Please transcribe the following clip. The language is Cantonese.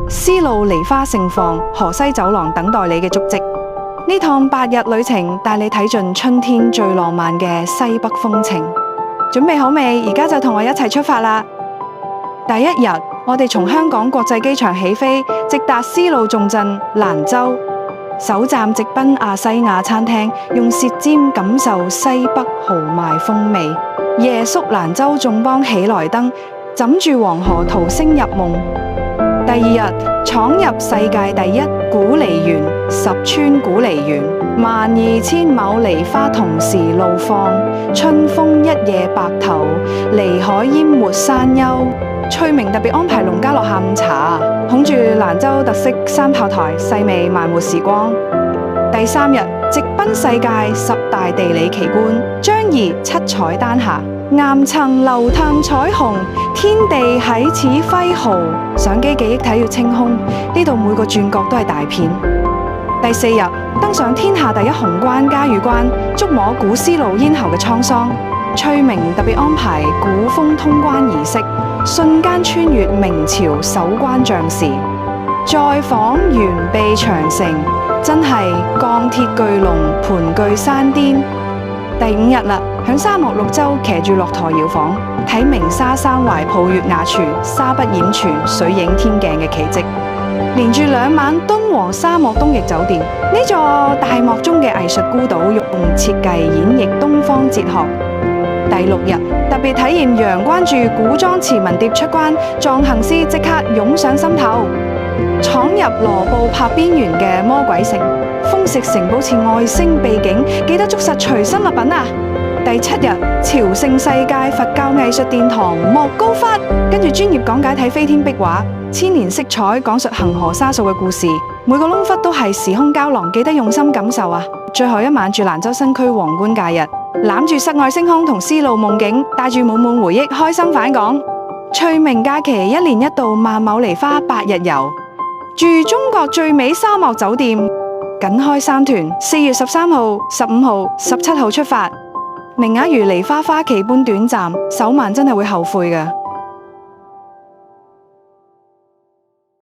絲路梨花盛放，河西走廊等待你嘅足跡。呢趟8日旅程帶你睇盡春天最浪漫嘅西北風情。準備好未？而家就同我一齊出發啦！第一日，我哋從香港國際機場起飛，直達絲路重鎮蘭州，首站直奔亞細亞餐廳，用舌尖感受西北豪邁風味。夜宿蘭州眾邦喜來登，枕住黃河濤聲入夢。第二日，闖入世界第一古梨園十川古梨園，12000畝梨花同時怒放，春風一夜白頭，梨海淹沒山丘。翠明特別安排農家樂下午茶，捧住蘭州特色三炮台，細味慢活時光。第三日，直奔世界10大地理奇觀，張沂七彩丹霞，岩層流淌彩虹，天地喺此揮毫。相機記憶體要清空，呢度每個轉角都係大片。第四日，登上天下第一雄關嘉峪關，觸摸古絲路咽喉嘅滄桑。翠明特別安排古風通關儀式，瞬間穿越明朝守關將士，再訪完備長城，真係鋼鐵巨龍盤踞山巔。第5日啦，響沙漠綠洲騎住駱駝搖晃，睇鳴沙山懷抱月牙泉，沙不掩泉，水映天鏡嘅奇蹟。連住2晚敦煌沙漠東翼酒店，呢座大漠中嘅藝術孤島，用設計演繹東方哲學。第6日，特別體驗陽關注古裝詞文碟出關，藏行詩即刻湧上心頭。闖入羅布泊邊緣嘅魔鬼城，豐碩城堡似外星秘境，記得捉實隨身物品啊！第7日，朝聖世界佛教藝術殿堂莫高窟，跟住專業講解睇飛天壁畫，千年色彩講述恒河沙數嘅故事，每個窿窟都係時空膠囊，記得用心感受啊！最後一晚住蘭州新區皇冠假日，攬住室外星空同絲路夢境，帶住滿滿回憶，開心返港。翠明假期1年1度萬畝梨花8日遊，住中國最美沙漠酒店，僅開3團，4月13號、15號、17號出發，名額如梨花花期般短暫，手慢真係會後悔㗎。